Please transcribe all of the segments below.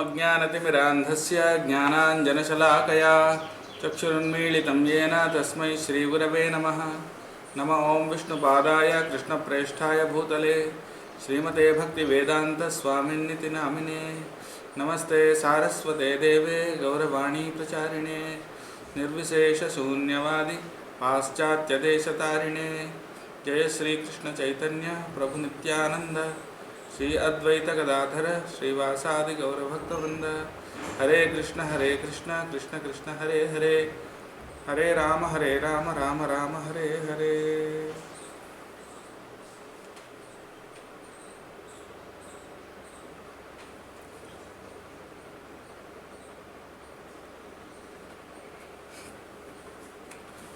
अज्ञानतिमिरान्धस्य ज्ञानाञ्जनशलाकया चक्षुरुन्मीलितं येन तस्मै श्रीगुरवे नमः। नमः ॐ विष्णुपादाय कृष्णप्रेष्ठाय भूतले श्रीमते भक्तिवेदान्तस्वामिन्निति नामिने। नमस्ते सारस्वते देवे गौरवाणी प्रचारिणे निर्विशेषशून्यवादि पाश्चात्यदेशतारिणे। जय श्री कृष्ण चैतन्य प्रभु नित्यानंद श्री अद्वैत गदाधर श्रीवासादि गौरभक्तवृंद। हरे कृष्ण कृष्ण कृष्ण हरे हरे, हरे राम राम राम हरे हरे।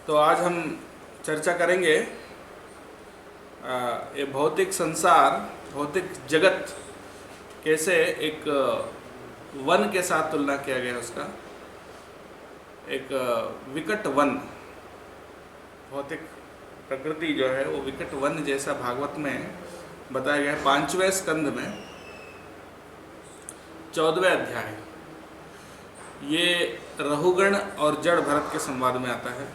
तो आज हम चर्चा करेंगे ये भौतिक संसार, भौतिक जगत कैसे एक वन के साथ तुलना किया गया उसका। एक विकट वन, भौतिक प्रकृति जो है वो विकट वन जैसा भागवत में बताया गया है। 5वें स्कंद में 14वें अध्याय। ये रहुगण और जड़ भरत के संवाद में आता है।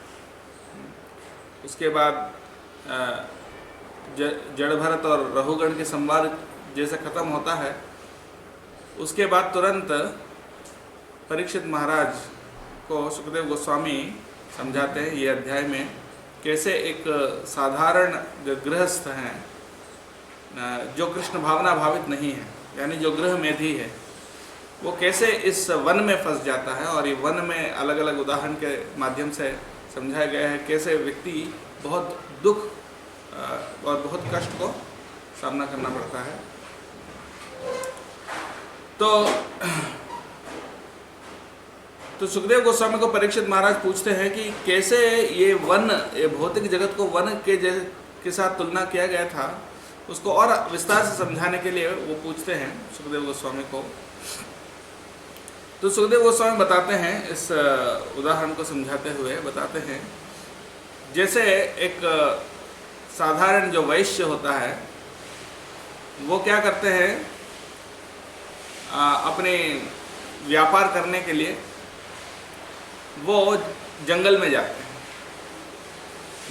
उसके बाद जड़ भरत और रहुगण के संवाद जैसे खत्म होता है, उसके बाद तुरंत परीक्षित महाराज को सुखदेव गोस्वामी समझाते हैं ये अध्याय में कैसे एक साधारण जो गृहस्थ हैं, जो कृष्ण भावना भावित नहीं है, यानी जो गृह मेधी है, वो कैसे इस वन में फंस जाता है। और ये वन में अलग अलग उदाहरण के माध्यम से समझाया गया है कैसे व्यक्ति बहुत दुख और बहुत कष्ट को सामना करना पड़ता है। तो सुखदेव गोस्वामी को परीक्षित महाराज पूछते हैं कि कैसे ये वन, ये भौतिक जगत को वन के साथ तुलना किया गया था, उसको और विस्तार से समझाने के लिए वो पूछते हैं सुखदेव गोस्वामी को। तो सुखदेव गोस्वामी बताते हैं, इस उदाहरण को समझाते हुए बताते हैं, जैसे एक साधारण जो वैश्य होता है वो क्या करते हैं, अपने व्यापार करने के लिए वो जंगल में जाते हैं।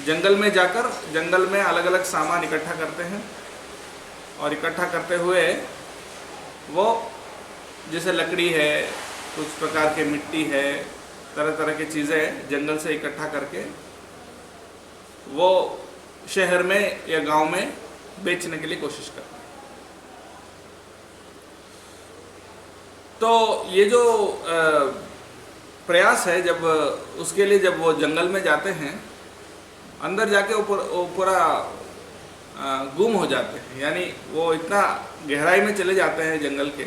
जंगल में जाकर जंगल में अलग अलग सामान इकट्ठा करते हैं और इकट्ठा करते हुए वो जैसे लकड़ी है, कुछ प्रकार के मिट्टी है, तरह तरह की चीज़ें जंगल से इकट्ठा करके वो शहर में या गांव में बेचने के लिए कोशिश करते हैं। तो ये जो प्रयास है, जब उसके लिए जब वो जंगल में जाते हैं, अंदर जाके वो पूरा गुम हो जाते हैं, यानी वो इतना गहराई में चले जाते हैं जंगल के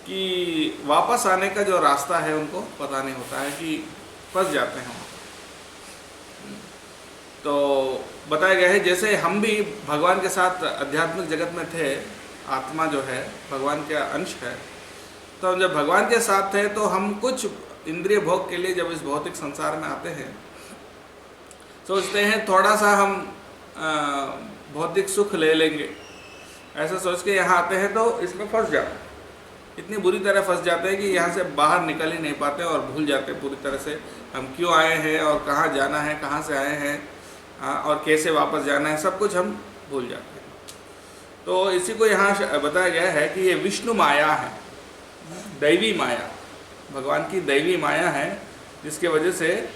कि वापस आने का जो रास्ता है उनको पता नहीं होता है, कि फंस जाते हैं। तो बताया गया है जैसे हम भी भगवान के साथ आध्यात्मिक जगत में थे, आत्मा जो है भगवान का अंश है, तो जब भगवान के साथ थे तो हम कुछ इंद्रिय भोग के लिए जब इस भौतिक संसार में आते हैं, सोचते हैं थोड़ा सा हम भौतिक सुख ले लेंगे, ऐसा सोच के यहाँ आते हैं तो इसमें फंस जाते हैं। इतनी बुरी तरह फंस जाते हैं कि यहाँ से बाहर निकल ही नहीं पाते और भूल जाते हैं पूरी तरह से हम क्यों आए हैं और कहाँ जाना है, कहाँ से आए हैं और कैसे वापस जाना है, सब कुछ हम भूल जाते हैं। तो इसी को यहाँ बताया गया है कि ये विष्णु माया है, दैवी माया, भगवान की दैवी माया है, जिसके वजह से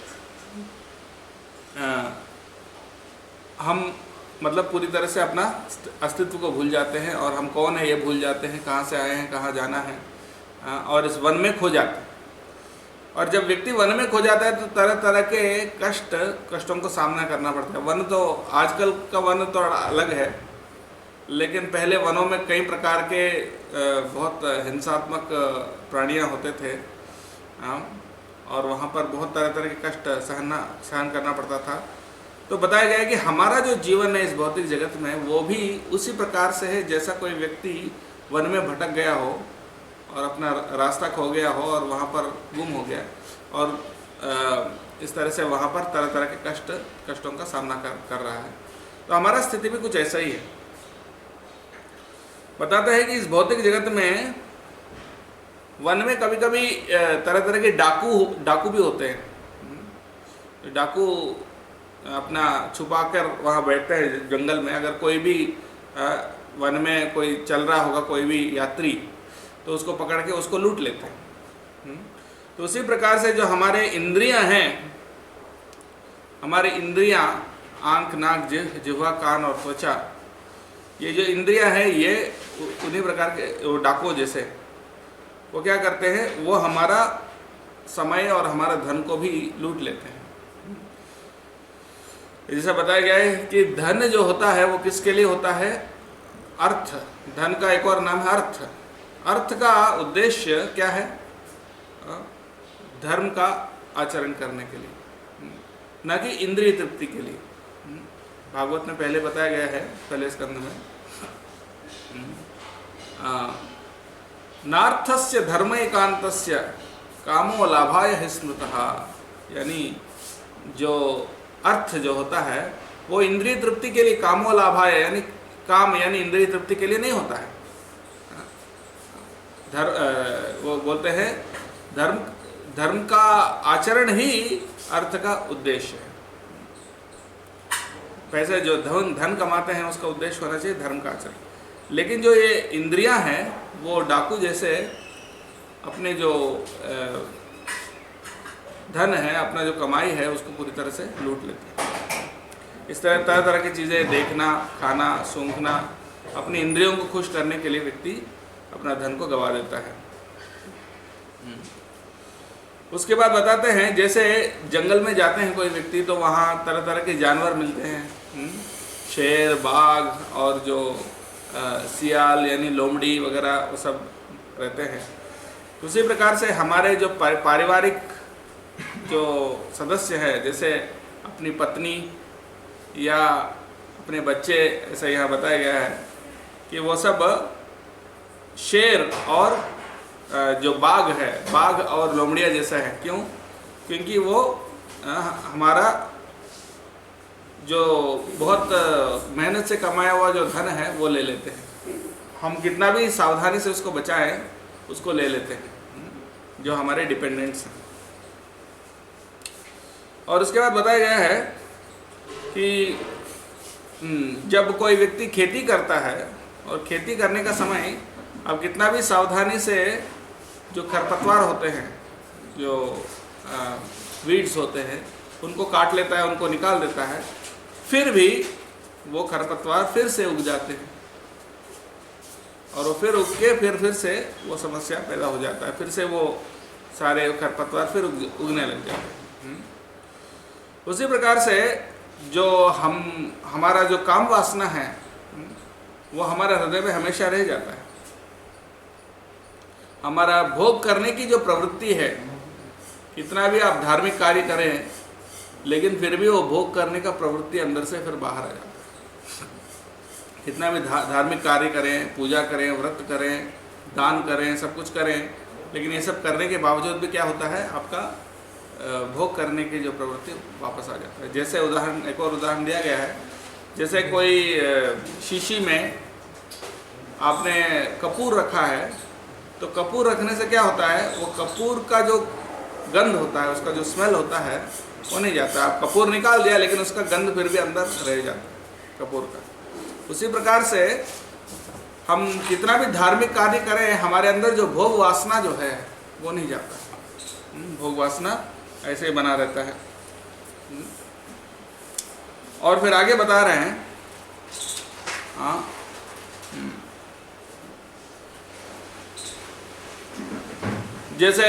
हम मतलब पूरी तरह से अपना अस्तित्व को भूल जाते हैं और हम कौन है ये भूल जाते हैं, कहाँ से आए हैं, कहाँ जाना है, और इस वन में खो जाते हैं। और जब व्यक्ति वन में खो जाता है तो तरह तरह के कष्टों को सामना करना पड़ता है। वन तो आजकल का वन तो अलग है, लेकिन पहले वनों में कई प्रकार के बहुत हिंसात्मक प्राणियां होते थे, और वहाँ पर बहुत तरह तरह के कष्ट सहन करना पड़ता था। तो बताया गया है कि हमारा जो जीवन है इस भौतिक जगत में वो भी उसी प्रकार से है, जैसा कोई व्यक्ति वन में भटक गया हो और अपना रास्ता खो गया हो और वहाँ पर गुम हो गया, और इस तरह से वहाँ पर तरह तरह के कष्टों का सामना कर रहा है। तो हमारा स्थिति भी कुछ ऐसा ही है। बताता है कि इस भौतिक जगत में वन में कभी कभी तरह तरह के डाकू भी होते हैं। डाकू अपना छुपा कर वहाँ बैठते हैं जंगल में। अगर कोई भी वन में कोई चल रहा होगा, कोई भी यात्री, तो उसको पकड़ के उसको लूट लेते हैं। तो उसी प्रकार से जो हमारे इंद्रियां हैं, हमारे इंद्रियां आंख, नाक, जिह्वा, कान और त्वचा, ये जो इंद्रियां हैं ये उन्हीं प्रकार के डाकुओं जैसे, वो क्या करते हैं, वो हमारा समय और हमारा धन को भी लूट लेते हैं। जैसा बताया गया है कि धन जो होता है वो किसके लिए होता है? अर्थ। धन का एक और नाम है अर्थ। अर्थ का उद्देश्य क्या है? धर्म का आचरण करने के लिए, न कि इंद्रिय तृप्ति के लिए। भागवत में पहले बताया गया है, पहले स्कंद में, नार्थस्य धर्म एकांतस्य कामो लाभाय हि स्मृतः। यानी जो अर्थ जो होता है वो इंद्रिय तृप्ति के लिए, कामो लाभाय यानी काम यानी इंद्रिय तृप्ति के लिए नहीं होता है। वो बोलते हैं धर्म का आचरण ही अर्थ का उद्देश्य है। पैसे जो धन कमाते हैं उसका उद्देश्य होना चाहिए धर्म का आचरण। लेकिन जो ये इंद्रियां हैं वो डाकू जैसे अपने जो धन है, अपना जो कमाई है, उसको पूरी तरह से लूट लेते हैं। इस तरह तरह की चीज़ें देखना, खाना, सूंघना, अपनी इंद्रियों को खुश करने के लिए व्यक्ति अपना धन को गंवा देता है। उसके बाद बताते हैं, जैसे जंगल में जाते हैं कोई व्यक्ति तो वहाँ तरह तरह के जानवर मिलते हैं, शेर, बाघ और जो सियाल यानी लोमड़ी वगैरह, वो सब रहते हैं। उसी प्रकार से हमारे जो पारिवारिक जो सदस्य है, जैसे अपनी पत्नी या अपने बच्चे, ऐसा यहाँ बताया गया है कि वो सब शेर और जो बाघ है, बाघ और लोमड़िया जैसा है। क्यों? क्योंकि वो हमारा जो बहुत मेहनत से कमाया हुआ जो धन है वो ले लेते हैं। हम कितना भी सावधानी से उसको बचाएं, उसको ले लेते हैं, जो हमारे डिपेंडेंट्स हैं। और उसके बाद बताया गया है कि जब कोई व्यक्ति खेती करता है और खेती करने का समय, अब कितना भी सावधानी से जो खरपतवार होते हैं, जो वीड्स होते हैं, उनको काट लेता है, उनको निकाल देता है, फिर भी वो खरपतवार फिर से उग जाते हैं और वो फिर उग के फिर से वो समस्या पैदा हो जाता है, फिर से वो सारे खरपतवार फिर उगने लग जाते हैं। उसी प्रकार से जो हमारा जो काम वासना है वो हमारे हृदय में हमेशा रह जाता है। हमारा भोग करने की जो प्रवृत्ति है, कितना भी आप धार्मिक कार्य करें, लेकिन फिर भी वो भोग करने का प्रवृत्ति अंदर से फिर बाहर आ जाता है। कितना भी धार्मिक कार्य करें, पूजा करें, व्रत करें, दान करें, सब कुछ करें, लेकिन ये सब करने के बावजूद भी क्या होता है, आपका भोग करने की जो प्रवृत्ति वापस आ जाता है। जैसे एक और उदाहरण दिया गया है, जैसे कोई शीशी में आपने कपूर रखा है, तो कपूर रखने से क्या होता है, वो कपूर का जो गंध होता है, उसका जो स्मेल होता है वो नहीं जाता। आप कपूर निकाल दिया लेकिन उसका गंध फिर भी अंदर रह जाता है कपूर का। उसी प्रकार से हम कितना भी धार्मिक कार्य करें, हमारे अंदर जो भोग वासना जो है वो नहीं जाता। भोग वासना ऐसे ही बना रहता है। और फिर आगे बता रहे हैं, जैसे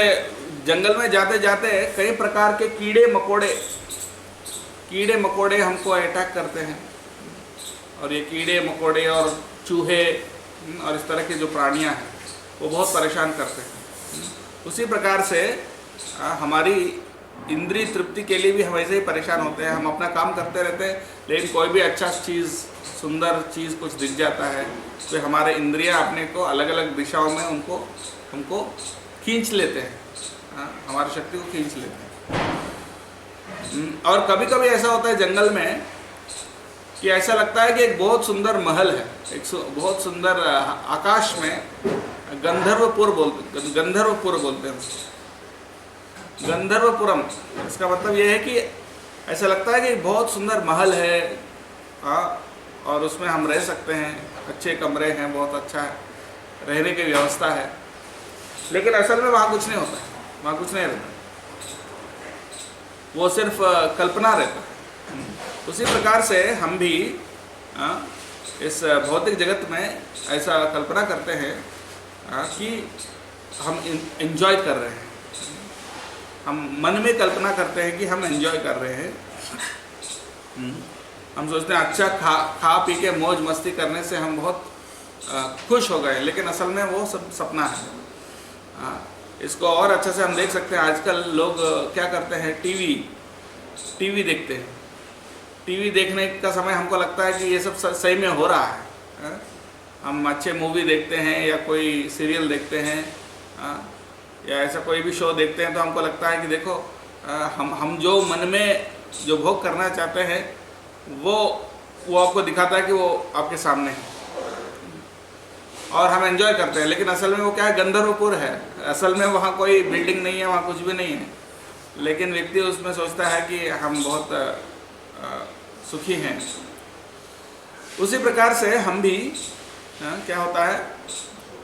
जंगल में जाते जाते कई प्रकार के कीड़े मकोड़े हमको अटैक करते हैं, और ये कीड़े मकोड़े और चूहे और इस तरह के जो प्राणियां हैं वो बहुत परेशान करते हैं। उसी प्रकार से हमारी इंद्रिय तृप्ति के लिए भी हम ऐसे ही परेशान होते हैं। हम अपना काम करते रहते हैं, लेकिन कोई भी अच्छा चीज़, सुंदर चीज़ कुछ दिख जाता है तो हमारे इंद्रियां अपने को अलग अलग दिशाओं में हमको खींच लेते हैं, हमारी शक्ति को खींच लेते हैं। और कभी कभी ऐसा होता है जंगल में कि ऐसा लगता है कि एक बहुत सुंदर महल है, एक बहुत सुंदर आकाश में गंधर्वपुर बोलते हैं। गंधर्वपुरम, इसका मतलब ये है कि ऐसा लगता है कि बहुत सुंदर महल है, और उसमें हम रह सकते हैं, अच्छे कमरे हैं, बहुत अच्छा रहने की व्यवस्था है। लेकिन असल में वहाँ कुछ नहीं होता है, वहाँ कुछ नहीं रहता, वो सिर्फ कल्पना रहता है। उसी प्रकार से हम भी इस भौतिक जगत में ऐसा कल्पना करते हैं कि हम एंजॉय कर रहे हैं, हम मन में कल्पना करते हैं कि हम एंजॉय कर रहे हैं। हम सोचते हैं अच्छा खा पी के मौज मस्ती करने से हम बहुत खुश हो गए, लेकिन असल में वो सब सपना है। इसको और अच्छे से हम देख सकते हैं, आजकल लोग क्या करते हैं, टीवी देखते हैं। टीवी देखने का समय हमको लगता है कि ये सब सही में हो रहा है। हम अच्छे मूवी देखते हैं या कोई सीरियल देखते हैं या ऐसा कोई भी शो देखते हैं, तो हमको लगता है कि देखो हम जो मन में जो भोग करना चाहते हैं वो आपको दिखाता है कि वो आपके सामने है और हम एंजॉय करते हैं। लेकिन असल में वो क्या है, गंधर्वपुर है। असल में वहाँ कोई बिल्डिंग नहीं है, वहाँ कुछ भी नहीं है, लेकिन व्यक्ति उसमें सोचता है कि हम बहुत सुखी हैं। उसी प्रकार से हम भी क्या होता है,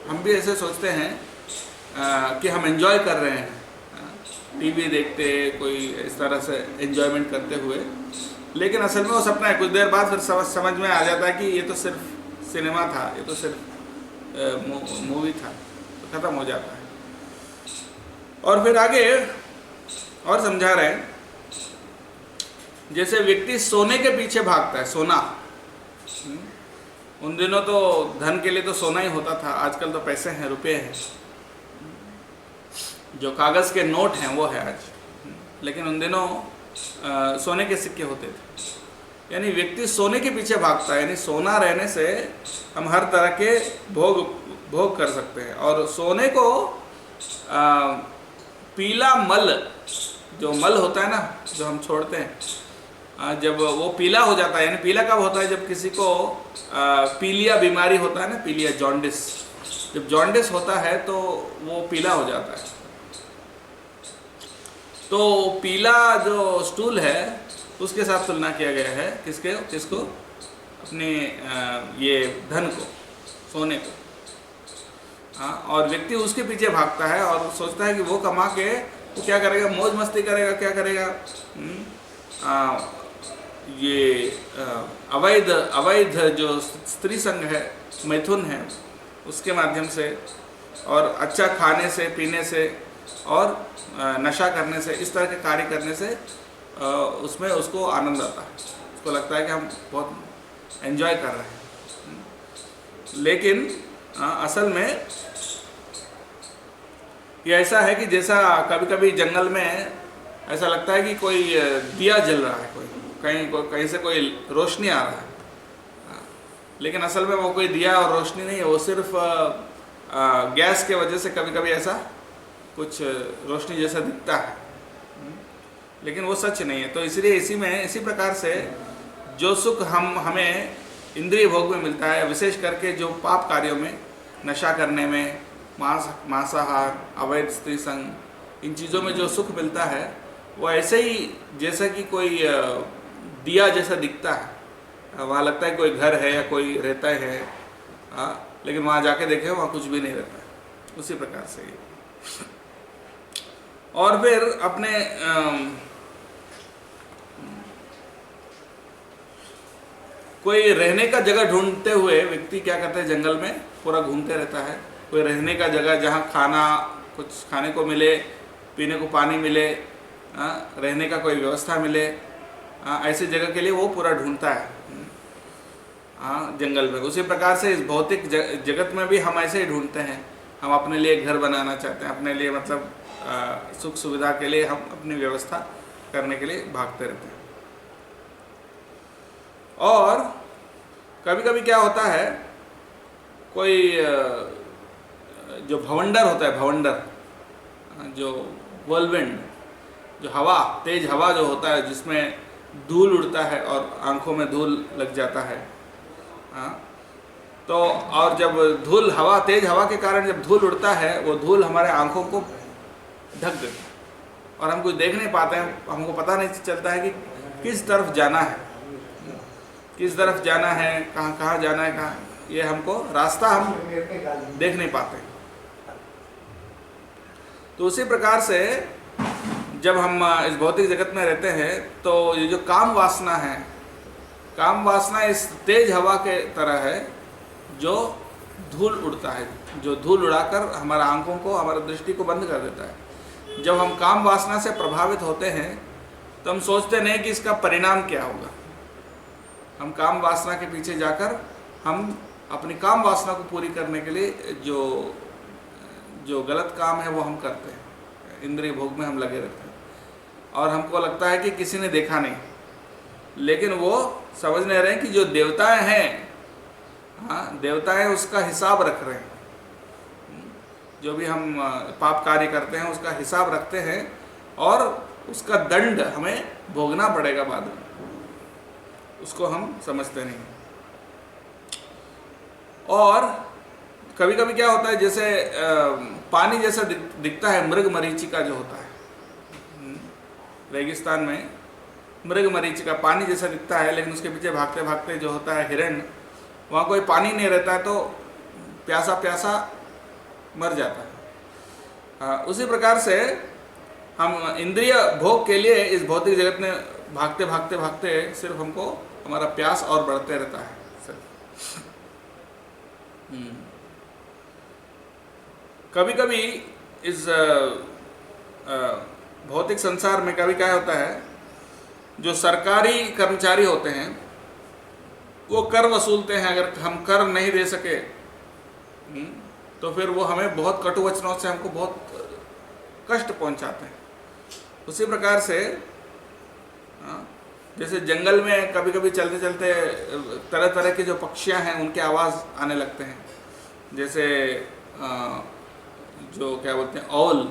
हम भी ऐसे सोचते हैं कि हम एंजॉय कर रहे हैं, टीवी देखते कोई इस तरह से एंजॉयमेंट करते हुए, लेकिन असल में वो सपना है। कुछ देर बाद फिर समझ में आ जाता है कि ये तो सिर्फ सिनेमा था, ये तो सिर्फ मूवी था, तो ख़त्म हो जाता है। और फिर आगे और समझा रहे हैं, जैसे व्यक्ति सोने के पीछे भागता है, सोना। उन दिनों तो धन के लिए तो सोना ही होता था, आजकल तो पैसे हैं, रुपए हैं, जो कागज़ के नोट हैं वो है आज, लेकिन उन दिनों सोने के सिक्के होते थे। यानी व्यक्ति सोने के पीछे भागता है, यानी सोना रहने से हम हर तरह के भोग कर सकते हैं। और सोने को पीला मल, जो मल होता है ना, जो हम छोड़ते हैं, जब वो पीला हो जाता है, यानी पीला कब होता है, जब किसी को पीलिया बीमारी होता है ना, पीलिया जॉन्डिस, जब जॉन्डिस होता है तो वो पीला हो जाता है। तो पीला जो स्टूल है उसके साथ तुलना किया गया है, किसको अपने ये धन को, सोने को। और व्यक्ति उसके पीछे भागता है और सोचता है कि वो कमा के वो क्या करेगा, मौज मस्ती करेगा, क्या करेगा, ये अवैध जो स्त्री संग है, मैथुन है, उसके माध्यम से और अच्छा खाने से, पीने से और नशा करने से, इस तरह के कार्य करने से उसमें उसको आनंद आता है, उसको लगता है कि हम बहुत एंजॉय कर रहे हैं। लेकिन असल में ये ऐसा है कि जैसा कभी कभी जंगल में ऐसा लगता है कि कोई दिया जल रहा है, कहीं से कोई रोशनी आ रहा है, लेकिन असल में वो कोई दिया और रोशनी नहीं है, वो सिर्फ गैस के वजह से कभी कभी ऐसा कुछ रोशनी जैसा दिखता है, लेकिन वो सच नहीं है। तो इसलिए इसी प्रकार से जो सुख हमें इंद्रिय भोग में मिलता है, विशेष करके जो पाप कार्यों में, नशा करने में, मांसाहार, अवैध स्त्री संग, इन चीज़ों में जो सुख मिलता है वो ऐसे ही जैसा कि कोई दिया जैसा दिखता है। वहाँ लगता है कोई घर है या कोई रहता है, लेकिन वहाँ जाके देखें वहाँ कुछ भी नहीं रहता है। उसी प्रकार से और फिर अपने कोई रहने का जगह ढूंढते हुए व्यक्ति क्या करता है, जंगल में पूरा घूमते रहता है। कोई रहने का जगह जहाँ कुछ खाने को मिले, पीने को पानी मिले, रहने का कोई व्यवस्था मिले, ऐसी जगह के लिए वो पूरा ढूंढता है जंगल में। उसी प्रकार से इस भौतिक जगत में भी हम ऐसे ही ढूंढते हैं। हम अपने लिए घर बनाना चाहते हैं, अपने लिए मतलब सुख सुविधा के लिए हम अपनी व्यवस्था करने के लिए भागते रहते हैं। और कभी कभी क्या होता है, कोई जो भवंडर होता है, भवंडर जो व्हर्लविंड, जो हवा, तेज हवा जो होता है, जिसमें धूल उड़ता है और आंखों में धूल लग जाता है, तो और जब धूल, हवा, तेज हवा के कारण जब धूल उड़ता है, वो धूल हमारे आंखों को ढक देता है और हम कुछ देख नहीं पाते हैं, हमको पता नहीं चलता है कि किस तरफ जाना है, किस तरफ जाना है, कहाँ कहाँ जाना है, कहाँ, ये हमको रास्ता हम देख नहीं पाते। तो उसी प्रकार से जब हम इस भौतिक जगत में रहते हैं तो ये जो काम वासना है, काम वासना इस तेज हवा के तरह है जो धूल उड़ता है, जो धूल उड़ाकर हमारा आंखों को, हमारी दृष्टि को बंद कर देता है। जब हम काम वासना से प्रभावित होते हैं तो हम सोचते नहीं कि इसका परिणाम क्या होगा। हम काम वासना के पीछे जाकर हम अपनी काम वासना को पूरी करने के लिए जो गलत काम है वो हम करते हैं, इंद्रिय भोग में हम लगे रहते हैं और हमको लगता है कि किसी ने देखा नहीं, लेकिन वो समझ नहीं रहे कि जो देवताएं हैं, हाँ, देवताएं उसका हिसाब रख रहे हैं। जो भी हम पाप कार्य करते हैं उसका हिसाब रखते हैं और उसका दंड हमें भोगना पड़ेगा बाद में, उसको हम समझते नहीं। और कभी कभी क्या होता है, जैसे पानी जैसा दिखता है, मृग मरीचिका जो होता है रेगिस्तान में, मृग मरीचिका पानी जैसा दिखता है, लेकिन उसके पीछे भागते भागते जो होता है हिरण, वहाँ कोई पानी नहीं रहता है तो प्यासा प्यासा मर जाता है। उसी प्रकार से हम इंद्रिय भोग के लिए इस भौतिक जगत में भागते भागते भागते सिर्फ हमको हमारा प्यास और बढ़ते रहता है। कभी कभी इस भौतिक संसार में कभी क्या होता है, जो सरकारी कर्मचारी होते हैं वो कर वसूलते हैं, अगर हम कर नहीं दे सके तो फिर वो हमें बहुत कटु वचनों से हमको बहुत कष्ट पहुंचाते हैं। उसी प्रकार से जैसे जंगल में कभी कभी चलते चलते तरह तरह के जो पक्षियां हैं उनके आवाज़ आने लगते हैं, जैसे जो क्या बोलते हैं औल,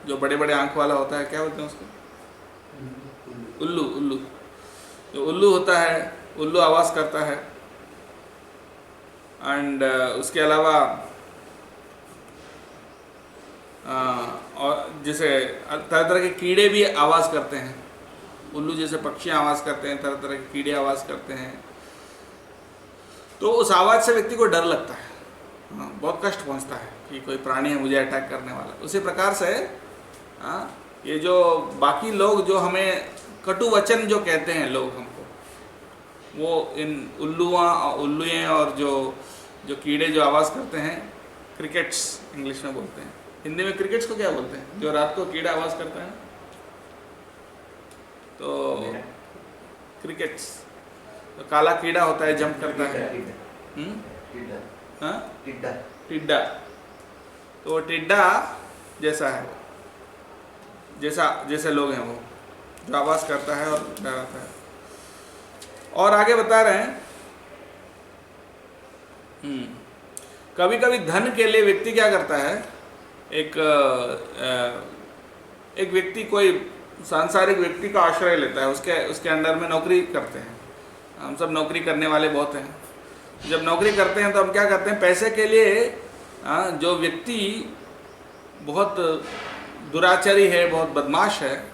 जो बड़े बड़े आंख वाला होता है, क्या बोलते हैं उसको, उल्लू, उल्लू, जो उल्लू होता है, उल्लू आवाज़ करता है। एंड उसके अलावा और जैसे तरह तरह के कीड़े भी आवाज़ करते हैं, उल्लू जैसे पक्षियाँ आवाज़ करते हैं, तरह तरह के कीड़े आवाज़ करते हैं। तो उस आवाज़ से व्यक्ति को डर लगता है, बहुत कष्ट पहुंचता है कि कोई प्राणी है मुझे अटैक करने वाला। उसी प्रकार से ये जो बाकी लोग जो हमें कटु वचन जो कहते हैं लोग हमको, वो इन उल्लुएं और जो कीड़े जो आवाज़ करते हैं, क्रिकेट्स इंग्लिश में बोलते हैं, हिंदी में क्रिकेट्स को क्या बोलते हैं, जो रात को कीड़ा आवाज़ करता है, तो क्रिकेट्स, तो काला कीड़ा होता है, जंप करता है, टिड्डा, तो वो टिड्डा जैसा है, जैसे लोग हैं वो जो आवाज़ करता है और डराता है। और आगे बता रहे हैं, कभी कभी धन के लिए व्यक्ति क्या करता है, एक व्यक्ति कोई सांसारिक व्यक्ति का आश्रय लेता है, उसके अंडर में नौकरी करते हैं। हम सब नौकरी करने वाले बहुत हैं। जब नौकरी करते हैं तो हम क्या करते हैं, पैसे के लिए जो व्यक्ति बहुत दुराचारी है, बहुत बदमाश है,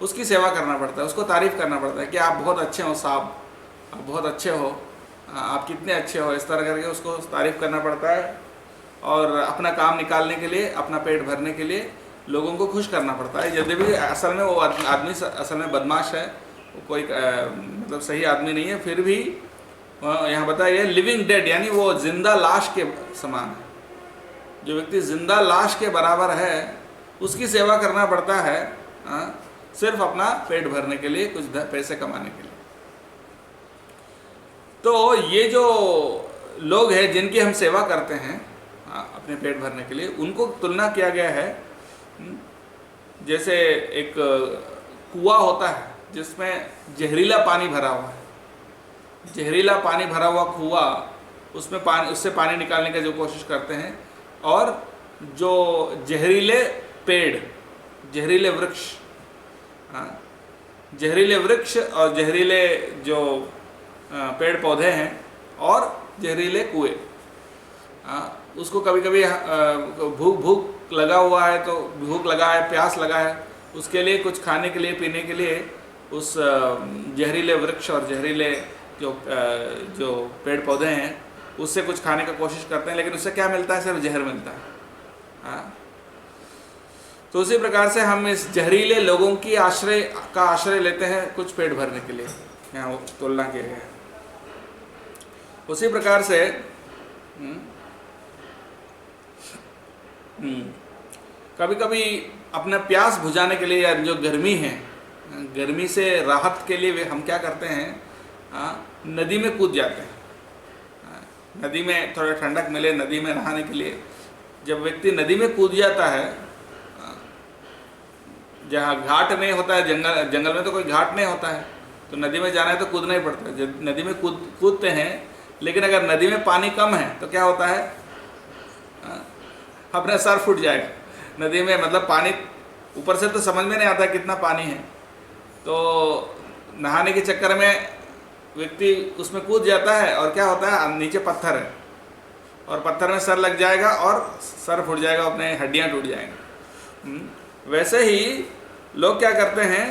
उसकी सेवा करना पड़ता है, उसको तारीफ़ करना पड़ता है कि आप बहुत अच्छे हो साहब, आप बहुत अच्छे हो, आप कितने अच्छे हो, इस तरह करके उसको तारीफ़ करना पड़ता है। और अपना काम निकालने के लिए, अपना पेट भरने के लिए लोगों को खुश करना पड़ता है। यदि भी असल में वो आदमी असल में बदमाश है, वो कोई मतलब सही आदमी नहीं है, फिर भी यहाँ बताइए लिविंग डेड, यानी वो जिंदा लाश के समान है। जो व्यक्ति जिंदा लाश के बराबर है उसकी सेवा करना पड़ता है, सिर्फ अपना पेट भरने के लिए, कुछ पैसे कमाने के लिए। तो ये जो लोग हैं जिनकी हम सेवा करते हैं अपने पेट भरने के लिए, उनको तुलना किया गया है जैसे एक कुआं होता है जिसमें जहरीला पानी भरा हुआ है, जहरीला पानी भरा हुआ कुआं, उससे पानी निकालने की जो कोशिश करते हैं, और जो जहरीले पेड़, जहरीले वृक्ष और जहरीले जो पेड़ पौधे हैं और जहरीले कुएं, उसको कभी कभी भूख भूख लगा हुआ है, तो भूख लगा है, प्यास लगा है, उसके लिए कुछ खाने के लिए, पीने के लिए उस जहरीले वृक्ष और जहरीले जो पेड़ पौधे हैं उससे कुछ खाने का कोशिश करते हैं, लेकिन उससे क्या मिलता है? सिर्फ जहर मिलता है। तो उसी प्रकार से हम इस जहरीले लोगों की आश्रय लेते हैं कुछ पेट भरने के लिए, यहाँ वो तुलना किया गया है। उसी प्रकार से कभी कभी अपना प्यास बुझाने के लिए, या जो गर्मी है, गर्मी से राहत के लिए हम क्या करते हैं? नदी में कूद जाते हैं। नदी में थोड़ा ठंडक मिले, नदी में नहाने के लिए जब व्यक्ति नदी में कूद जाता है, जहाँ घाट नहीं होता है, जंगल में तो कोई घाट नहीं होता है, तो नदी में जाना है तो कूदना ही पड़ता है। जब नदी में कूदते हैं, लेकिन अगर नदी में पानी कम है तो क्या होता है? अपना सर फूट जाएगा नदी में। मतलब पानी ऊपर से तो समझ में नहीं आता कितना पानी है, तो नहाने के चक्कर में व्यक्ति उसमें कूद जाता है, और क्या होता है? नीचे पत्थर है और पत्थर में सर लग जाएगा और सर फूट जाएगा, अपने हड्डियां टूट जाएंगी। वैसे ही लोग क्या करते हैं?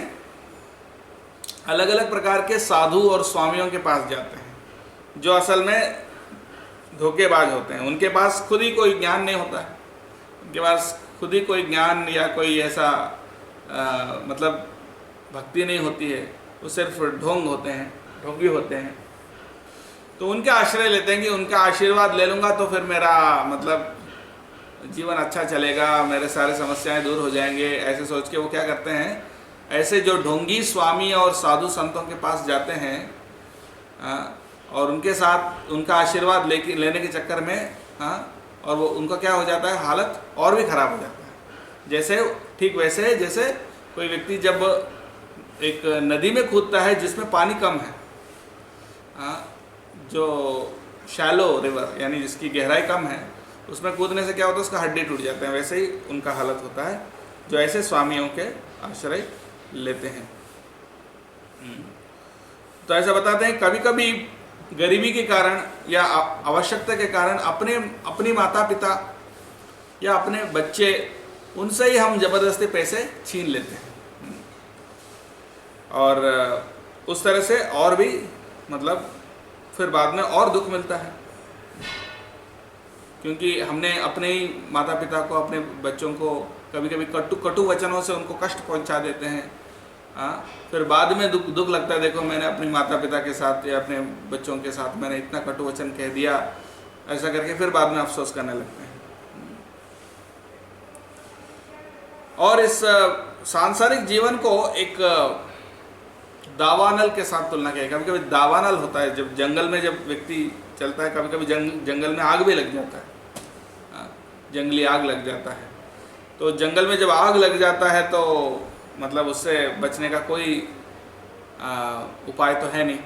अलग अलग प्रकार के साधु और स्वामियों के पास जाते हैं, जो असल में धोखेबाज होते हैं। उनके पास खुद ही कोई ज्ञान नहीं होता है, उनके पास खुद ही कोई ज्ञान या कोई ऐसा मतलब भक्ति नहीं होती है, वो सिर्फ ढोंग होते हैं, ढोंगी होते हैं। तो उनके आश्रय लेते हैं कि उनका आशीर्वाद ले लूँगा तो फिर मेरा मतलब जीवन अच्छा चलेगा, मेरे सारे समस्याएं दूर हो जाएंगे, ऐसे सोच के वो क्या करते हैं? ऐसे जो ढोंगी स्वामी और साधु संतों के पास जाते हैं, और उनके साथ उनका आशीर्वाद लेने के चक्कर में और वो उनका क्या हो जाता है? हालत और भी खराब हो जाता है। जैसे ठीक वैसे जैसे कोई व्यक्ति जब एक नदी में कूदता है जिसमें पानी कम है, जो शैलो रिवर यानी जिसकी गहराई कम है, उसमें कूदने से क्या होता है? उसका हड्डी टूट जाते हैं। वैसे ही उनका हालत होता है जो ऐसे स्वामियों के आश्रय लेते हैं। तो ऐसा बताते हैं कभी कभी गरीबी के कारण या आवश्यकता के कारण अपनी माता पिता या अपने बच्चे, उनसे ही हम जबरदस्ती पैसे छीन लेते हैं, और उस तरह से और भी मतलब फिर बाद में और दुख मिलता है, क्योंकि हमने अपने ही माता पिता को, अपने बच्चों को कभी कभी कटु वचनों से उनको कष्ट पहुंचा देते हैं। फिर बाद में दुख लगता है, देखो मैंने अपनी माता पिता के साथ या अपने बच्चों के साथ मैंने इतना कटु वचन कह दिया, ऐसा करके फिर बाद में अफसोस करने लगते हैं। और इस सांसारिक जीवन को एक दावानल के साथ तुलना किया। कभी कभी दावानल होता है, जब जंगल में जब व्यक्ति चलता है, कभी कभी जंगल में आग भी लग जाता है, जंगली आग लग जाता है। तो जंगल में जब आग लग जाता है तो मतलब उससे बचने का कोई उपाय तो है नहीं।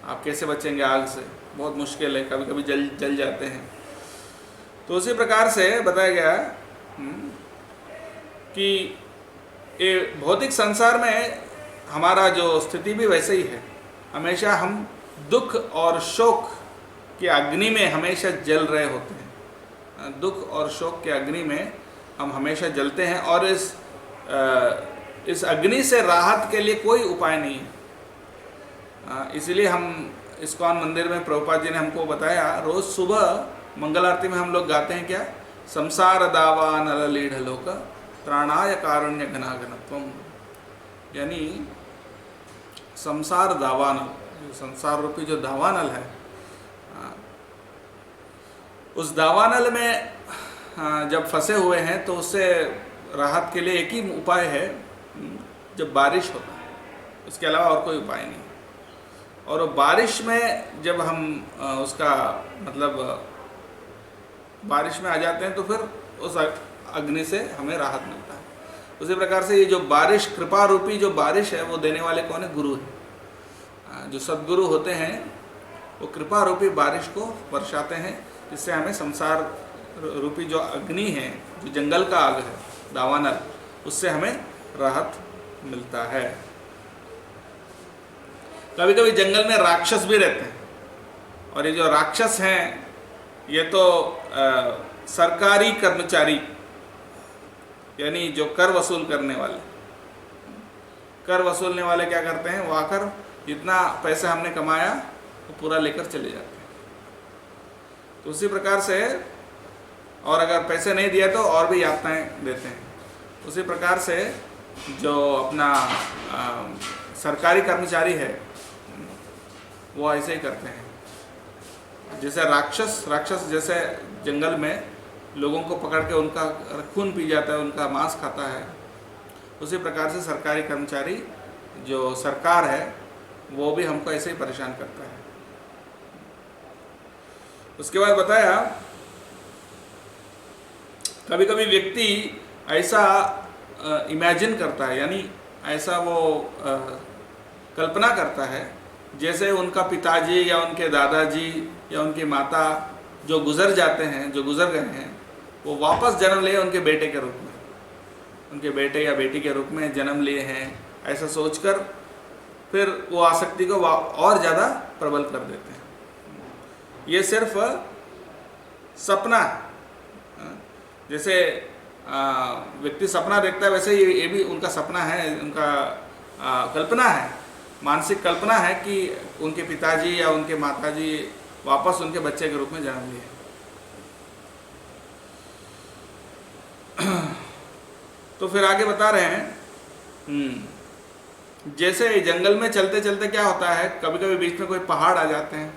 आप कैसे बचेंगे आग से? बहुत मुश्किल है, कभी कभी जल जाते हैं। तो उसी प्रकार से बताया गया कि ये भौतिक संसार में हमारा जो स्थिति भी वैसे ही है। हमेशा हम दुख और शोक की अग्नि में हमेशा जल रहे होते हैं। दुख और शोक के अग्नि में हम हमेशा जलते हैं, और इस अग्नि से राहत के लिए कोई उपाय नहीं है। इसलिए हम इस्कॉन मंदिर में प्रभुपाद जी ने हमको बताया, रोज़ सुबह मंगल आरती में हम लोग गाते हैं क्या? संसार दावा नल लीढ़ लोक त्राणाय कारुण्य घनाघनत्वम। यानी संसार दावानल, संसार रूपी जो दावानल है, उस दावानल में जब फंसे हुए हैं तो उससे राहत के लिए एक ही उपाय है, जब बारिश होता है, उसके अलावा और कोई उपाय नहीं। और बारिश में जब हम उसका मतलब बारिश में आ जाते हैं तो फिर उस अग्नि से हमें राहत मिलता है। उसी प्रकार से ये जो बारिश, कृपा रूपी जो बारिश है, वो देने वाले कौन है? गुरु है। जो सद्गुरु होते हैं वो कृपा रूपी बारिश को बरसाते हैं, जिससे हमें संसार रूपी जो अग्नि है, जो जंगल का आग है, दावानल, उससे हमें राहत मिलता है। कभी कभी जंगल में राक्षस भी रहते हैं, और ये जो राक्षस हैं ये तो सरकारी कर्मचारी यानी जो कर वसूल करने वाले, कर वसूलने वाले क्या करते हैं, वो आकर जितना पैसा हमने कमाया वो पूरा लेकर चले जाते हैं। तो उसी प्रकार से, और अगर पैसे नहीं दिए तो और भी यातनाएं देते हैं। उसी प्रकार से जो अपना सरकारी कर्मचारी है वो ऐसे ही करते हैं। जैसे राक्षस जैसे जंगल में लोगों को पकड़ के उनका खून पी जाता है, उनका मांस खाता है, उसी प्रकार से सरकारी कर्मचारी जो सरकार है वो भी हमको ऐसे ही परेशान करता है। उसके बाद बताया कभी कभी व्यक्ति ऐसा इमेजिन करता है, यानी ऐसा वो कल्पना करता है जैसे उनका पिताजी या उनके दादाजी या उनकी माता जो गुजर जाते हैं, जो गुजर गए हैं, वो वापस जन्म लिए उनके बेटे के रूप में, उनके बेटे या बेटी के रूप में जन्म लिए हैं। ऐसा सोचकर फिर वो आसक्ति को और ज़्यादा प्रबल कर देते हैं। ये सिर्फ सपना है। जैसे व्यक्ति सपना देखता है वैसे ये भी उनका सपना है, उनका कल्पना है, मानसिक कल्पना है कि उनके पिताजी या उनके माताजी वापस उनके बच्चे के रूप में जन्म लिए। तो फिर आगे बता रहे हैं, जैसे जंगल में चलते चलते क्या होता है, कभी कभी बीच में कोई पहाड़ आ जाते हैं,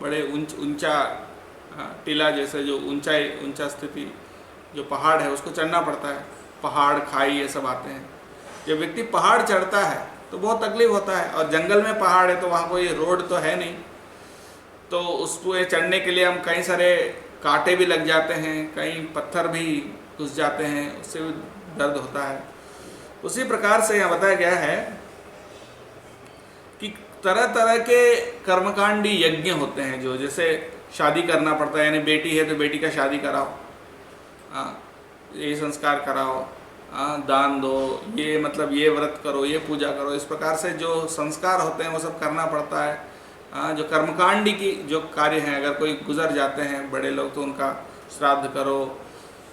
बड़े ऊंचा टीला जैसे जो ऊंचा स्थिति जो पहाड़ है उसको चढ़ना पड़ता है। पहाड़, खाई ये सब आते हैं। जब व्यक्ति पहाड़ चढ़ता है तो बहुत तकलीफ होता है, और जंगल में पहाड़ है तो वहाँ कोई रोड तो है नहीं, तो उसको चढ़ने के लिए हम कई सारे कांटे भी लग जाते हैं, कई पत्थर भी घुस जाते हैं, उससे भी दर्द होता है। उसी प्रकार से यहाँ बताया गया है कि तरह तरह के कर्मकांडी यज्ञ होते हैं, जो जैसे शादी करना पड़ता है, यानी बेटी है तो बेटी का शादी कराओ, ये संस्कार कराओ, दान दो, ये मतलब ये व्रत करो, ये पूजा करो, इस प्रकार से जो संस्कार होते हैं वो सब करना पड़ता है। जो कर्मकांडी की जो कार्य हैं, अगर कोई गुजर जाते हैं बड़े लोग तो उनका श्राद्ध करो,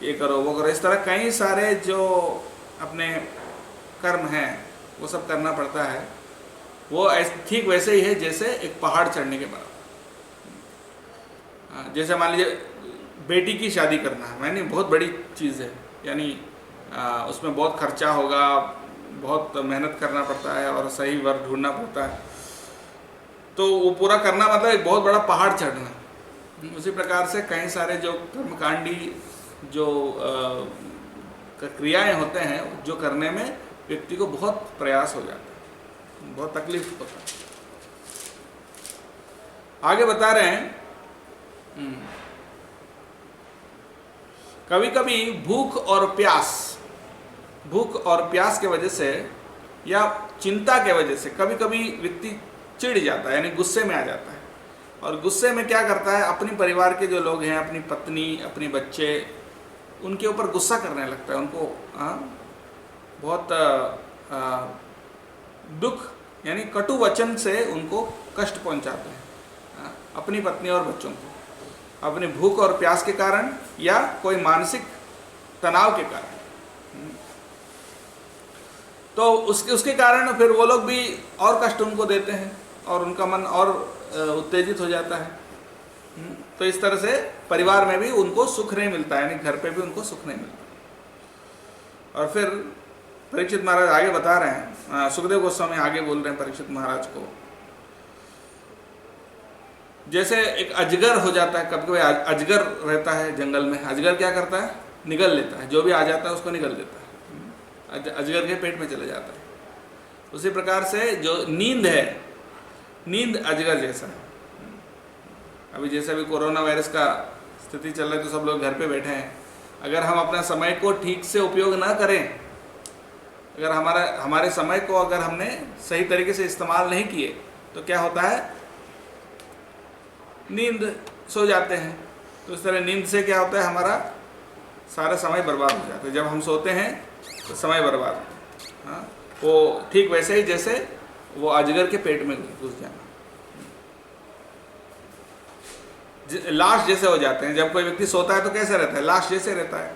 ये करो, वो करो, इस तरह कई सारे जो अपने कर्म हैं वो सब करना पड़ता है। वो ठीक वैसे ही है जैसे एक पहाड़ चढ़ने के बाद, जैसे मान लीजिए बेटी की शादी करना है, यानी बहुत बड़ी चीज़ है, यानी उसमें बहुत खर्चा होगा, बहुत मेहनत करना पड़ता है और सही वर ढूंढना पड़ता है, तो वो पूरा करना मतलब एक बहुत बड़ा पहाड़ चढ़ना। उसी प्रकार से कई सारे जो कर्मकांडी जो क्रियाएं होते हैं जो करने में व्यक्ति को बहुत प्रयास हो जाता है, बहुत तकलीफ होता है। आगे बता रहे हैं, कभी कभी भूख और प्यास के वजह से या चिंता के वजह से कभी कभी व्यक्ति चिढ़ जाता है, यानी गुस्से में आ जाता है, और गुस्से में क्या करता है, अपनी परिवार के जो लोग हैं, अपनी पत्नी, अपने बच्चे, उनके ऊपर गुस्सा करने लगता है, उनको बहुत दुख यानी कटु वचन से उनको कष्ट पहुंचाते हैं, अपनी पत्नी और बच्चों को, अपनी भूख और प्यास के कारण या कोई मानसिक तनाव के कारण। तो उसके कारण फिर वो लोग भी और कष्ट उनको देते हैं और उनका मन और उत्तेजित हो जाता है। तो इस तरह से परिवार में भी उनको सुख नहीं मिलता है, यानी घर पे भी उनको सुख नहीं मिलता। और फिर परीक्षित महाराज आगे बता रहे हैं, सुखदेव गोस्वामी आगे बोल रहे हैं परीक्षित महाराज को, जैसे एक अजगर हो जाता है, कभी कभी अजगर रहता है जंगल में, अजगर क्या करता है, निगल लेता है, जो भी आ जाता है उसको निगल देता है, अजगर के पेट में चले जाता है। उसी प्रकार से जो नींद है, नींद अजगर जैसा है। अभी जैसे अभी कोरोना वायरस का स्थिति चल रही है तो सब लोग घर पे बैठे हैं, अगर हम अपना समय को ठीक से उपयोग ना करें, अगर हमारे समय को अगर हमने सही तरीके से इस्तेमाल नहीं किए तो क्या होता है, नींद सो जाते हैं। तो इस तरह नींद से क्या होता है, हमारा सारा समय बर्बाद हो जाता है। जब हम सोते हैं तो समय बर्बाद होता है। वो ठीक वैसे ही जैसे वो अजगर के पेट में घुस जाना। लाश जैसे हो जाते हैं। जब कोई व्यक्ति सोता है तो कैसे रहता है? लाश जैसे रहता है,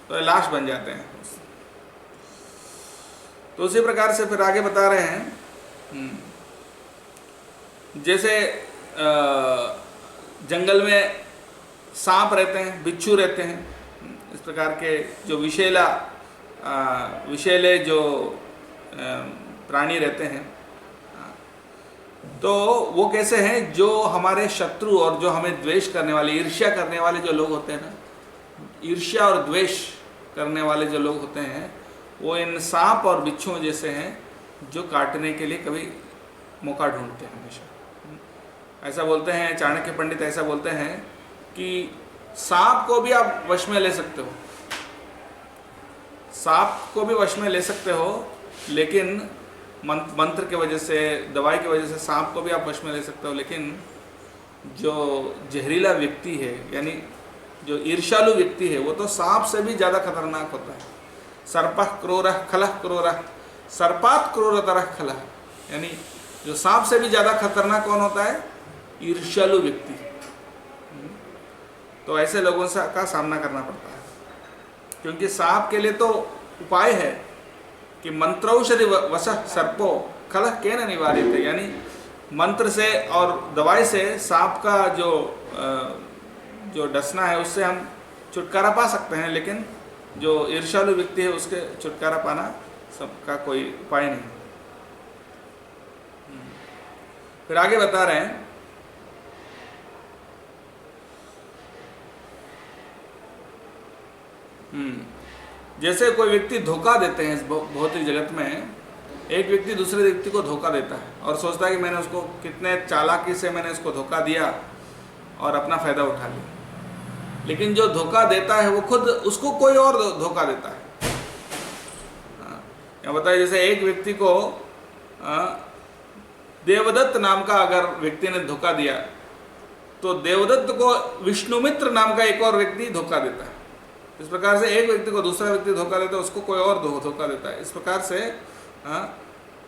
तो ये लाश बन जाते हैं। तो उसी प्रकार से फिर आगे बता रहे हैं, जैसे जंगल में सांप रहते हैं, बिच्छू रहते हैं, इस प्रकार के जो विषैले जो प्राणी रहते हैं, तो वो कैसे हैं? जो हमारे शत्रु और जो हमें द्वेष करने वाले, ईर्ष्या करने वाले जो लोग होते हैं ना, ईर्ष्या और द्वेष करने वाले जो लोग होते हैं, वो इन सांप और बिच्छुओं जैसे हैं, जो काटने के लिए कभी मौका ढूंढते हैं हमेशा। ऐसा बोलते हैं चाणक्य पंडित, ऐसा बोलते हैं कि सांप को भी आप वश में ले सकते हो, सांप को भी वश में ले सकते हो, लेकिन मंत्र के वजह से, दवाई की वजह से सांप को भी आप वश में ले सकते हो, लेकिन जो जहरीला व्यक्ति है, यानी जो ईर्ष्यालु व्यक्ति है, वो तो सांप से भी ज़्यादा खतरनाक होता है। सर्पः क्रूरः खलः क्रूरः सर्पात् क्रूरतरः खलः, यानी जो सांप से भी ज़्यादा खतरनाक कौन होता है? ईर्ष्यालु व्यक्ति। तो ऐसे लोगों से का सामना करना पड़ता है, क्योंकि सांप के लिए तो उपाय है कि मंत्रौषधि वशः सर्पो खलः केन निवारित, यानी मंत्र से और दवाई से सांप का जो डसना है उससे हम छुटकारा पा सकते हैं, लेकिन जो ईर्ष्यालु व्यक्ति है उसके छुटकारा पाना सबका कोई उपाय नहीं। फिर आगे बता रहे हैं, जैसे कोई व्यक्ति धोखा देते हैं इस भौतिक जगत में, एक व्यक्ति दूसरे व्यक्ति को धोखा देता है और सोचता है कि मैंने उसको कितने चालाकी से मैंने उसको धोखा दिया और अपना फायदा उठा लिया, लेकिन जो धोखा देता है वो खुद उसको कोई और धोखा देता है। या बताइए, जैसे एक व्यक्ति को देवदत्त नाम का अगर व्यक्ति ने धोखा दिया, तो देवदत्त को विष्णुमित्र नाम का एक और व्यक्ति धोखा देता है। इस प्रकार से एक व्यक्ति को दूसरा व्यक्ति धोखा देता है, उसको कोई और धोखा देता है, इस प्रकार से।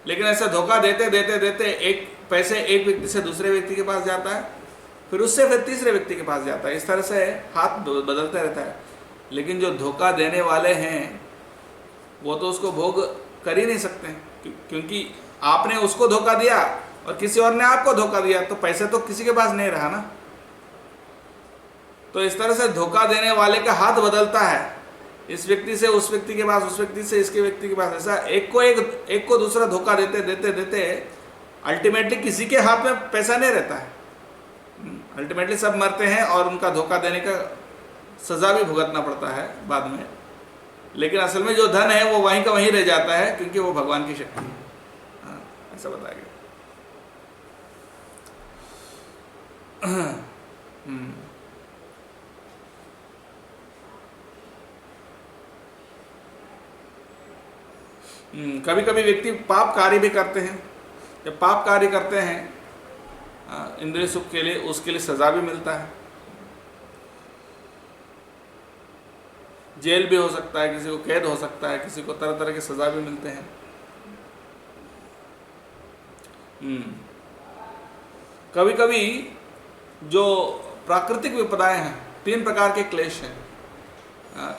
लेकिन ऐसा धोखा देते देते देते एक पैसे एक व्यक्ति से दूसरे व्यक्ति के पास जाता है, फिर उससे फिर तीसरे व्यक्ति के पास जाता है, इस तरह से हाथ बदलता रहता है। लेकिन जो धोखा देने वाले हैं वो तो उसको भोग कर ही नहीं सकते, क्योंकि आपने उसको धोखा दिया और किसी और ने आपको धोखा दिया, तो पैसे तो किसी के पास नहीं रहा ना। तो इस तरह से धोखा देने वाले का हाथ बदलता है, इस व्यक्ति से उस व्यक्ति के पास, उस व्यक्ति से इसके व्यक्ति के पास, ऐसा एक को दूसरा धोखा देते देते देते अल्टीमेटली किसी के हाथ में पैसा नहीं रहता है। अल्टीमेटली सब मरते हैं और उनका धोखा देने का सज़ा भी भुगतना पड़ता है बाद में, लेकिन असल में जो धन है वो वहीं का वहीं रह जाता है, क्योंकि वो भगवान की शक्ति है। ऐसा बताया गया। कभी कभी व्यक्ति पाप कार्य भी करते हैं। जब पाप कार्य करते हैं इंद्रिय सुख के लिए, उसके लिए सजा भी मिलता है। जेल भी हो सकता है, किसी को कैद हो सकता है, किसी को तरह तरह के सजा भी मिलते हैं। कभी कभी जो प्राकृतिक विपदाएं हैं, 3 प्रकार के क्लेश हैं।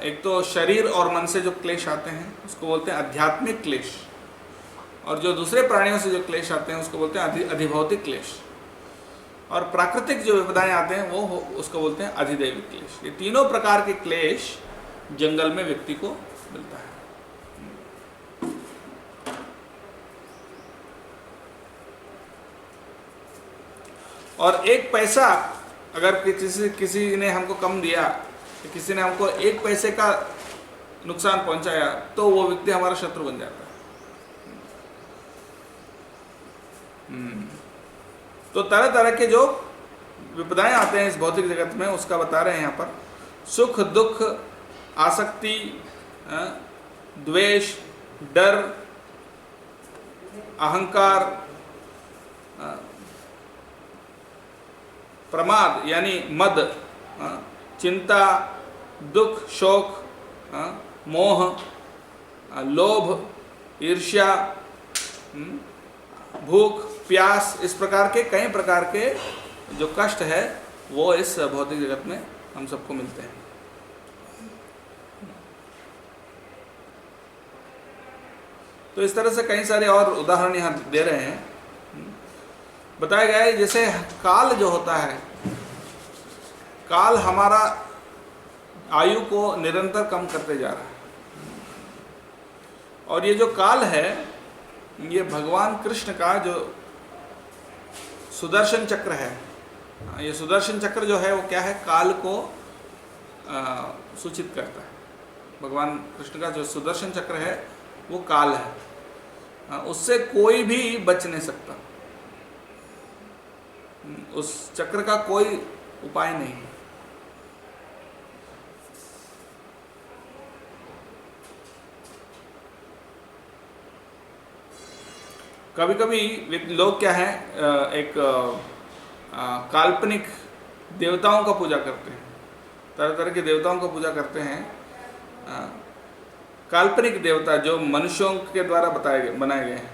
एक तो शरीर और मन से जो क्लेश आते हैं उसको बोलते हैं आध्यात्मिक क्लेश, और जो दूसरे प्राणियों से जो क्लेश आते हैं उसको बोलते हैं अधिभौतिक क्लेश, और प्राकृतिक जो विपदाएं आते हैं वो उसको बोलते हैं अधिदैविक क्लेश। ये तीनों प्रकार के क्लेश जंगल में व्यक्ति को मिलता है। और एक पैसा अगर किसी ने हमको कम दिया, किसी ने हमको 1 पैसे का नुकसान पहुंचाया, तो वो व्यक्ति हमारा शत्रु बन जाता है। तो तरह तरह के जो विपदाएं आते हैं इस भौतिक जगत में, उसका बता रहे हैं यहाँ पर। सुख दुख, आसक्ति, द्वेष, डर, अहंकार, प्रमाद यानी मद, चिंता, दुख, शोक, मोह, लोभ, ईर्ष्या, भूख, प्यास, इस प्रकार के कई प्रकार के जो कष्ट है वो इस भौतिक जगत में हम सबको मिलते हैं। तो इस तरह से कई सारे और उदाहरण यहाँ दे रहे हैं। बताया गया है जैसे काल जो होता है, काल हमारा आयु को निरंतर कम करते जा रहा है, और ये जो काल है ये भगवान कृष्ण का जो सुदर्शन चक्र है, ये सुदर्शन चक्र जो है वो क्या है, काल को सूचित करता है। भगवान कृष्ण का जो सुदर्शन चक्र है वो काल है, उससे कोई भी बच नहीं सकता, उस चक्र का कोई उपाय नहीं है। कभी कभी लोग क्या है, एक काल्पनिक देवताओं का पूजा करते हैं, तरह तरह के देवताओं का पूजा करते हैं। काल्पनिक देवता जो मनुष्यों के द्वारा बनाए गए हैं,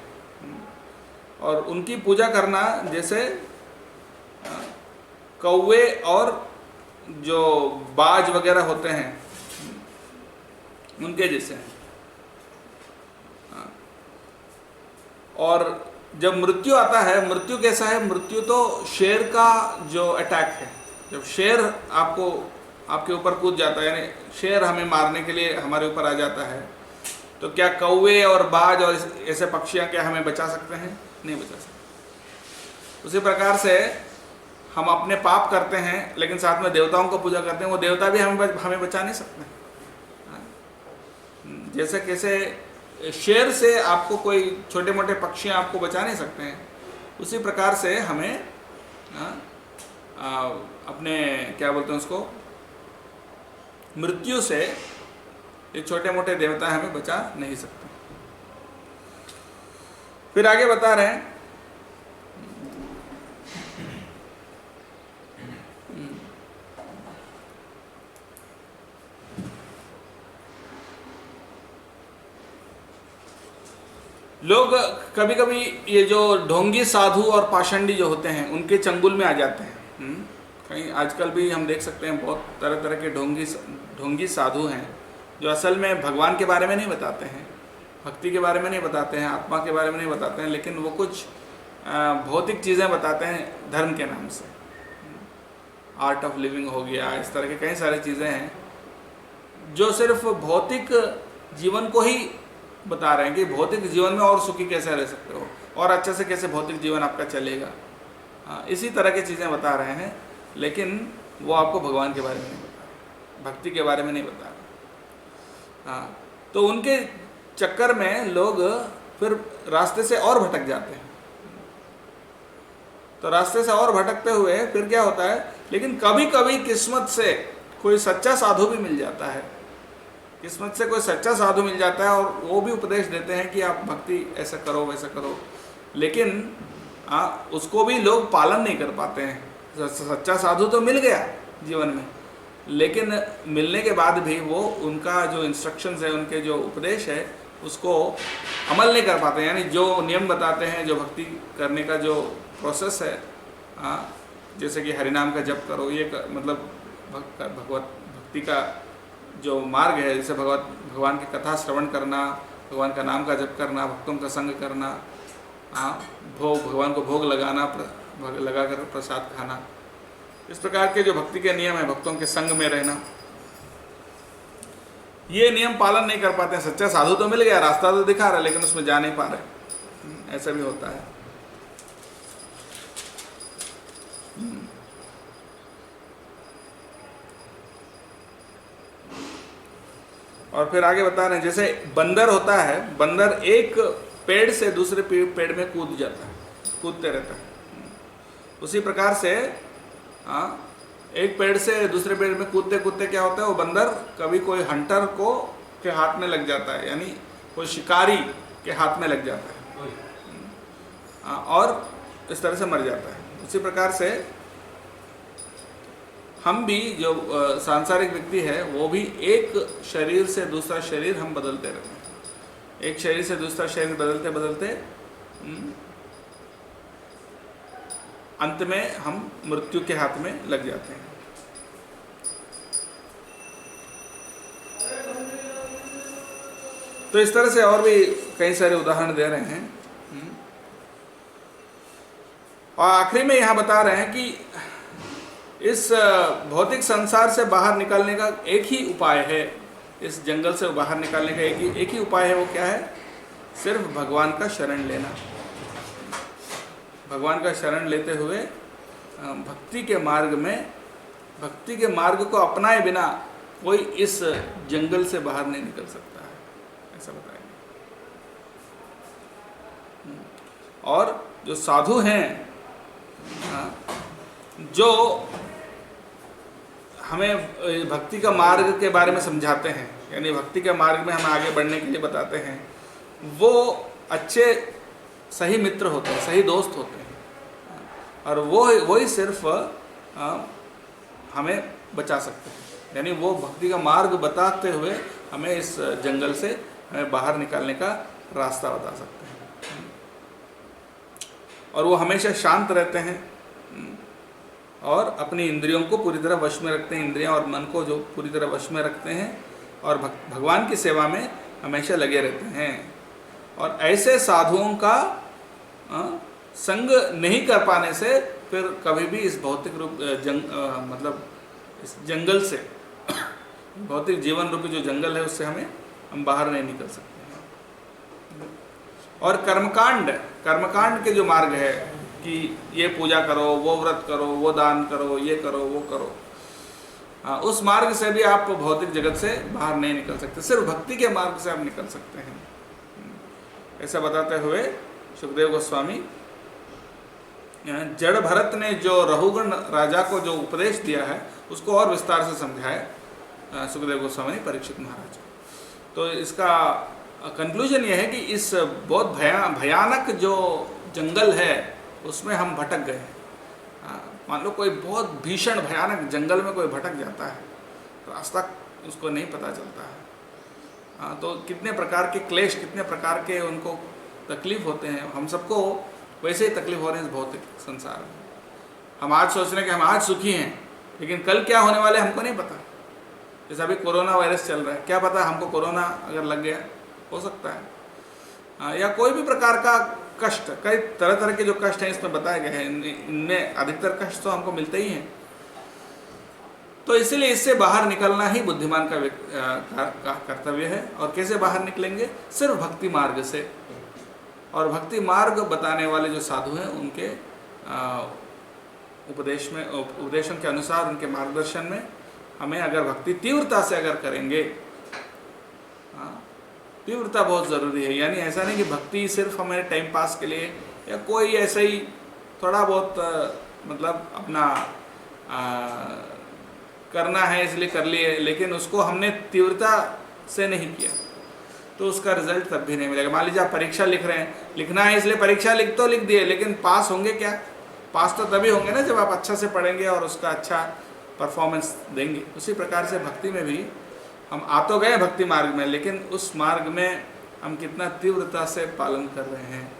और उनकी पूजा करना जैसे कौवे और जो बाज वगैरह होते हैं उनके जैसे हैं। और जब मृत्यु आता है, मृत्यु कैसा है, मृत्यु तो शेर का जो अटैक है, जब शेर आपके ऊपर कूद जाता है, यानी शेर हमें मारने के लिए हमारे ऊपर आ जाता है, तो क्या कौवे और बाज और ऐसे पक्षियां क्या हमें बचा सकते हैं? नहीं बचा सकते। उसी प्रकार से हम अपने पाप करते हैं लेकिन साथ में देवताओं को पूजा करते हैं, वो देवता भी हमें बचा नहीं सकते। जैसे कैसे शेर से आपको कोई छोटे मोटे पक्षी आपको बचा नहीं सकते हैं, उसी प्रकार से हमें अपने क्या बोलते हैं उसको, मृत्यु से ये छोटे मोटे देवता हमें बचा नहीं सकते। फिर आगे बता रहे हैं, लोग कभी कभी ये जो ढोंगी साधु और पाषंडी जो होते हैं उनके चंगुल में आ जाते हैं। कहीं आजकल भी हम देख सकते हैं बहुत तरह तरह के ढोंगी साधु हैं जो असल में भगवान के बारे में नहीं बताते हैं, भक्ति के बारे में नहीं बताते हैं, आत्मा के बारे में नहीं बताते हैं, लेकिन वो कुछ भौतिक चीज़ें बताते हैं धर्म के नाम से। आर्ट ऑफ लिविंग हो गया, इस तरह के कई सारी चीज़ें हैं जो सिर्फ भौतिक जीवन को ही बता रहे हैं कि भौतिक जीवन में और सुखी कैसे रह सकते हो और अच्छे से कैसे भौतिक जीवन आपका चलेगा। इसी तरह की चीज़ें बता रहे हैं, लेकिन वो आपको भगवान के बारे में नहीं बता रहे, भक्ति के बारे में नहीं बता रहे। तो उनके चक्कर में लोग फिर रास्ते से और भटक जाते हैं। तो रास्ते से और भटकते हुए फिर क्या होता है, लेकिन कभी कभी किस्मत से कोई सच्चा साधु भी मिल जाता है, किस्मत से कोई सच्चा साधु मिल जाता है और वो भी उपदेश देते हैं कि आप भक्ति ऐसा करो वैसा करो, लेकिन उसको भी लोग पालन नहीं कर पाते हैं। सच्चा साधु तो मिल गया जीवन में, लेकिन मिलने के बाद भी वो उनका जो इंस्ट्रक्शंस है, उनके जो उपदेश है, उसको अमल नहीं कर पाते। यानी जो नियम बताते हैं, जो भक्ति करने का जो प्रोसेस है, जैसे कि हरिनाम का जप करो, ये मतलब भक्ति का जो मार्ग है, जैसे भगवान की कथा श्रवण करना, भगवान का नाम का जप करना, भक्तों का संग करना, भगवान को भोग लगाना, लगाकर प्रसाद खाना, इस प्रकार के जो भक्ति के नियम है, भक्तों के संग में रहना, ये नियम पालन नहीं कर पाते हैं। सच्चा साधु तो मिल गया, रास्ता तो दिखा रहा है, लेकिन उसमें जा नहीं पा रहे। ऐसा भी होता है। और फिर आगे बता रहे हैं, जैसे बंदर होता है, बंदर एक पेड़ से दूसरे पेड़ में कूद जाता है, कूदते रहता है। उसी प्रकार से एक पेड़ से दूसरे पेड़ में कूदते कूदते क्या होता है, वो बंदर कभी कोई हंटर के हाथ में लग जाता है, यानी कोई शिकारी के हाथ में लग जाता है और इस तरह से मर जाता है। उसी प्रकार से हम भी जो सांसारिक व्यक्ति है, वो भी एक शरीर से दूसरा शरीर हम बदलते रहते हैं। एक शरीर से दूसरा शरीर बदलते बदलते अंत में हम मृत्यु के हाथ में लग जाते हैं। तो इस तरह से और भी कई सारे उदाहरण दे रहे हैं। और आखिरी में यहाँ बता रहे हैं कि इस भौतिक संसार से बाहर निकलने का एक ही उपाय है, इस जंगल से बाहर निकलने का एक ही उपाय है। वो क्या है? सिर्फ भगवान का शरण लेना। भगवान का शरण लेते हुए भक्ति के मार्ग को अपनाए बिना कोई इस जंगल से बाहर नहीं निकल सकता है, ऐसा बताएंगे। और जो साधु हैं, जो हमें भक्ति का मार्ग के बारे में समझाते हैं, यानी भक्ति के मार्ग में हमें आगे बढ़ने के लिए बताते हैं, वो अच्छे सही मित्र होते हैं, सही दोस्त होते हैं। और वही सिर्फ हमें बचा सकते हैं, यानी वो भक्ति का मार्ग बताते हुए हमें इस जंगल से हमें बाहर निकालने का रास्ता बता सकते हैं। और वो हमेशा शांत रहते हैं और अपनी इंद्रियों को पूरी तरह वश में रखते हैं, इंद्रियां और मन को जो पूरी तरह वश में रखते हैं और भगवान की सेवा में हमेशा लगे रहते हैं। और ऐसे साधुओं का संग नहीं कर पाने से फिर कभी भी इस भौतिक रूप मतलब इस जंगल से, भौतिक जीवन रूपी जो जंगल है उससे हम बाहर नहीं निकल सकते हैं। और कर्मकांड के जो मार्ग है कि ये पूजा करो, वो व्रत करो, वो दान करो, ये करो, वो करो, उस मार्ग से भी आप भौतिक जगत से बाहर नहीं निकल सकते, सिर्फ भक्ति के मार्ग से आप निकल सकते हैं। ऐसा बताते हुए सुखदेव गोस्वामी, जड़ भरत ने जो रघुगण राजा को जो उपदेश दिया है उसको और विस्तार से समझाया सुखदेव गोस्वामी ने परीक्षित महाराज को। तो इसका कंक्लूजन यह है कि इस बहुत भयानक जो जंगल है उसमें हम भटक गए हैं। मान लो कोई बहुत भीषण भयानक जंगल में कोई भटक जाता है, रास्ता उसको नहीं पता चलता है, तो कितने प्रकार के क्लेश, कितने प्रकार के उनको तकलीफ होते हैं। हम सबको वैसे ही तकलीफ हो रहे हैं इस भौतिक संसार में। हम आज सोच रहे हैं कि हम आज सुखी हैं, लेकिन कल क्या होने वाले हमको नहीं पता। जैसे अभी कोरोना वायरस चल रहा है, क्या पता हमको कोरोना अगर लग गया, हो सकता है। या कोई भी प्रकार का कष्ट, कई तरह तरह के जो कष्ट हैं इसमें बताए गए हैं, इनमें अधिकतर कष्ट तो हमको मिलते ही हैं। तो इसीलिए इससे बाहर निकलना ही बुद्धिमान का कर्तव्य है। और कैसे बाहर निकलेंगे? सिर्फ भक्ति मार्ग से। और भक्ति मार्ग बताने वाले जो साधु हैं उनके उपदेशों के अनुसार, उनके मार्गदर्शन में हमें अगर भक्ति तीव्रता से अगर करेंगे, तीव्रता बहुत ज़रूरी है। यानी ऐसा नहीं कि भक्ति सिर्फ हमें टाइम पास के लिए या कोई ऐसे ही थोड़ा बहुत मतलब अपना करना है इसलिए कर लिए, लेकिन उसको हमने तीव्रता से नहीं किया तो उसका रिजल्ट तब भी नहीं मिलेगा। मान लीजिए आप परीक्षा लिख रहे हैं, लिखना है इसलिए परीक्षा लिख दिए, लेकिन पास होंगे क्या? पास तो तभी होंगे ना जब आप अच्छा से पढ़ेंगे और उसका अच्छा परफॉर्मेंस देंगे। उसी प्रकार से भक्ति में भी हम आ तो गए भक्ति मार्ग में, लेकिन उस मार्ग में हम कितना तीव्रता से पालन कर रहे हैं।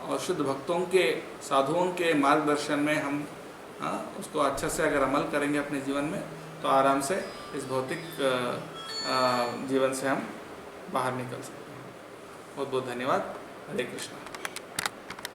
और शुद्ध भक्तों के, साधुओं के मार्गदर्शन में हम उसको अच्छा से अगर अमल करेंगे अपने जीवन में, तो आराम से इस भौतिक जीवन से हम बाहर निकल सकते हैं। बहुत बहुत धन्यवाद। हरे कृष्णा।